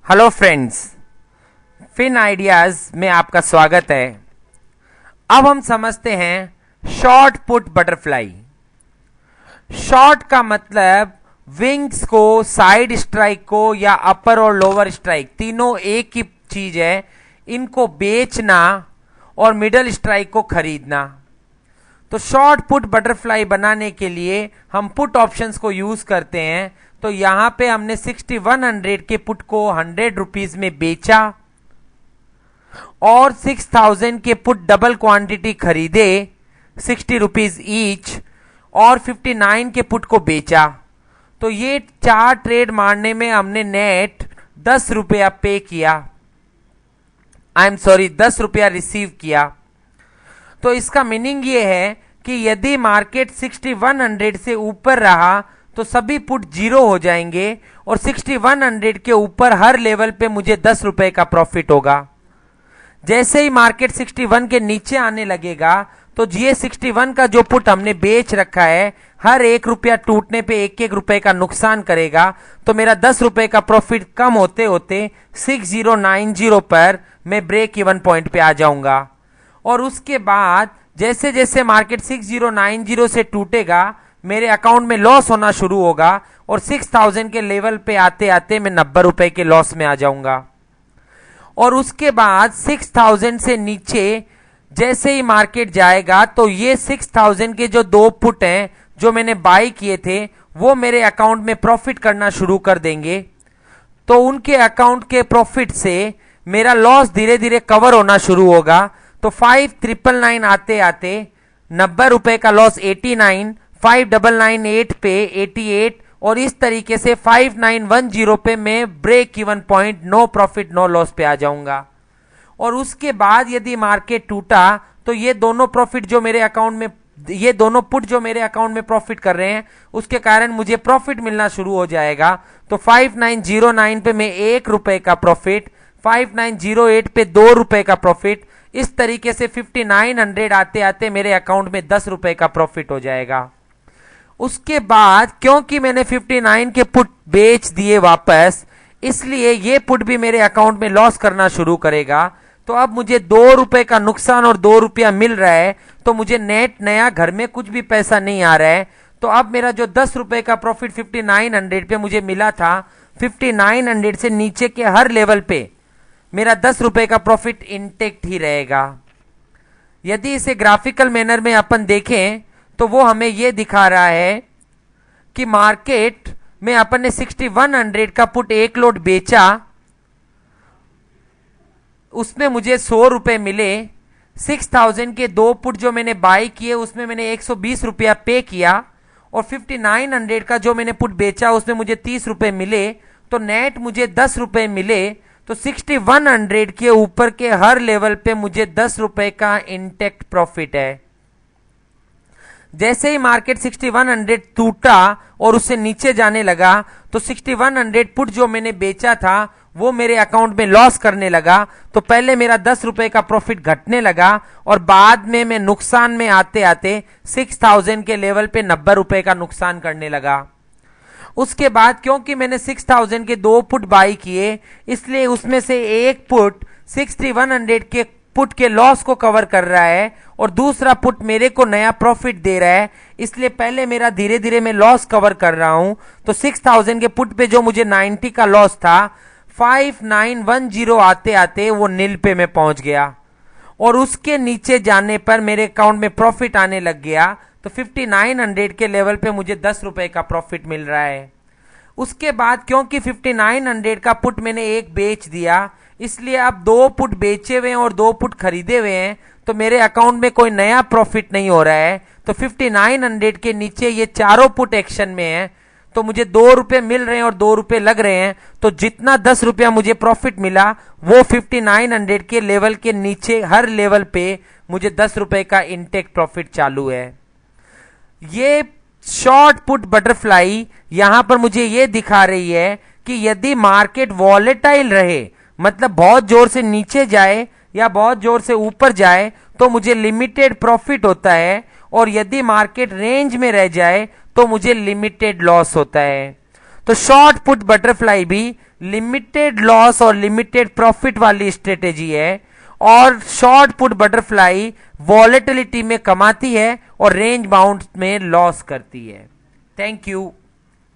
Hello friends, fin ideas में आपका स्वागत है। अब हम समझते हैं शॉर्ट पुट बटरफ्लाई। शॉर्ट का मतलब विंग्स को, साइड स्ट्राइक को या अपर और लोअर स्ट्राइक तीनों एक ही चीज है, इनको बेचना और मिडल स्ट्राइक को खरीदना। तो शॉर्ट पुट बटरफ्लाई बनाने के लिए हम पुट ऑप्शंस को यूज करते हैं। तो यहां पे हमने 6100 के पुट को 100 रुपीज में बेचा और 6000 के पुट डबल क्वांटिटी खरीदे 60 रुपीज ईच और 59 के पुट को बेचा। तो ये 4 ट्रेड मारने में हमने नेट 10 रुपया पे किया, 10 रुपया रिसीव किया। तो इसका मीनिंग ये है कि यदि मार्केट 6100 से ऊपर रहा तो सभी पुट 0 हो जाएंगे और 6100 के ऊपर हर लेवल पे मुझे 10 रुपए का प्रॉफिट होगा। जैसे ही मार्केट 61 के नीचे आने लगेगा तो ये 61 का जो पुट हमने बेच रखा है हर 1 रुपया टूटने पे 1-1 रुपए का नुकसान करेगा। तो मेरा 10 रुपए का प्रॉफिट कम होते होते 6090 पर मैं ब्रेक इवन पॉइंट पे आ जाऊंगा। और उसके बाद जैसे जैसे मार्केट 6090 से टूटेगा मेरे अकाउंट में लॉस होना शुरू होगा और 6000 के लेवल पे आते आते मैं 90 रुपए के लॉस में आ जाऊंगा। और उसके बाद 6000 से नीचे जैसे ही मार्केट जाएगा तो ये 6000 के जो 2 पुट हैं जो मैंने बाई किए थे वो मेरे अकाउंट में प्रॉफिट करना शुरू कर देंगे। तो उनके अकाउंट के प्रॉफिट से मेरा लॉस धीरे धीरे कवर होना शुरू होगा। तो 5999 आते आते 90 रुपए का लॉस 89, 5998 पे 88 और इस तरीके से 5910 पे मैं break even point, no profit no loss पे आ जाऊंगा। और उसके बाद यदि मार्केट टूटा तो ये दोनों प्रॉफिट जो मेरे अकाउंट में, ये दोनों पुट जो मेरे अकाउंट में प्रॉफिट कर रहे हैं उसके कारण मुझे प्रॉफिट मिलना शुरू हो जाएगा। तो 5909 पे मैं 1 रुपए का प्रॉफिट, 5908 पे 2 रुपए का प्रॉफिट, इस तरीके से 5900 आते आते मेरे अकाउंट में 10 रुपए का प्रॉफिट हो जाएगा। उसके बाद क्योंकि मैंने 59 के पुट बेच दिए वापस, इसलिए ये पुट भी मेरे अकाउंट में लॉस करना शुरू करेगा। तो अब मुझे 2 रुपए का नुकसान और 2 रुपया मिल रहा है, तो मुझे नेट नया घर में कुछ भी पैसा नहीं आ रहा है। तो अब मेरा जो 10 रुपए का प्रॉफिट 5900 पे मुझे मिला था, 5900 से नीचे के हर लेवल पे मेरा 10 रुपए का प्रॉफिट इंटेक्ट ही रहेगा। यदि इसे ग्राफिकल मैनर में अपन देखें तो वो हमें ये दिखा रहा है कि मार्केट में अपन ने 6100 का पुट 1 लोड बेचा, उसमें मुझे 100 रुपए मिले। 6000 के 2 पुट जो मैंने बाई किए उसमें मैंने 120 रुपया पे किया और 5900 का जो मैंने पुट बेचा उसमें मुझे 30 रुपए मिले। तो नेट मुझे 10 रुपए मिले। तो 6100 के ऊपर के हर लेवल पे मुझे 10 रुपए का इंटेक्ट प्रॉफिट है। जैसे ही मार्केट 6100 टूटा और उससे नीचे जाने लगा तो 6100 पुट जो मैंने बेचा था वो मेरे अकाउंट में लॉस करने लगा। तो पहले मेरा 10 रुपए का प्रॉफिट घटने लगा और बाद में मैं नुकसान में आते आते 6000 के लेवल पे 90 रुपए का नुकसान करने लगा। उसके बाद क्योंकि मैंने 6000 के 2 पुट बाई किए, इसलिए उसमें से एक पुट 6100 के पुट के लॉस को कवर कर रहा है और दूसरा पुट मेरे को नया प्रॉफिट दे रहा है। इसलिए पहले मेरा धीरे धीरे मैं लॉस कवर कर रहा हूं। तो 6000 के पुट पे जो मुझे 90 का लॉस था, 5910 आते आते वो नील पे मैं पहुंच गया और उसके नीचे जाने पर मेरे अकाउंट में प्रॉफिट आने लग गया। तो 5900 के लेवल पे मुझे 10 रुपए का प्रॉफिट मिल रहा है। उसके बाद क्योंकि 5900 का पुट मैंने एक बेच दिया, इसलिए अब 2 पुट बेचे हुए हैं और 2 पुट खरीदे हुए हैं, तो मेरे अकाउंट में कोई नया प्रॉफिट नहीं हो रहा है। तो 5900 के नीचे ये चारों पुट एक्शन में है, तो मुझे 2 रुपए मिल रहे हैं और 2 रुपए लग रहे हैं। तो जितना 10 रुपया मुझे प्रॉफिट मिला वो 5900 के लेवल के नीचे हर लेवल पे मुझे 10 रुपए का इंटेक्ट प्रॉफिट चालू है। ये शॉर्ट पुट बटरफ्लाई यहां पर मुझे ये दिखा रही है कि यदि मार्केट वॉलेटाइल रहे, मतलब बहुत जोर से नीचे जाए या बहुत जोर से ऊपर जाए, तो मुझे लिमिटेड प्रॉफिट होता है और यदि मार्केट रेंज में रह जाए तो मुझे लिमिटेड लॉस होता है। तो शॉर्ट पुट बटरफ्लाई भी लिमिटेड लॉस और लिमिटेड प्रॉफिट वाली स्ट्रेटेजी है, और शॉर्ट पुट बटरफ्लाई वॉलेटिलिटी में कमाती है और रेंज बाउंड में लॉस करती है। Thank you.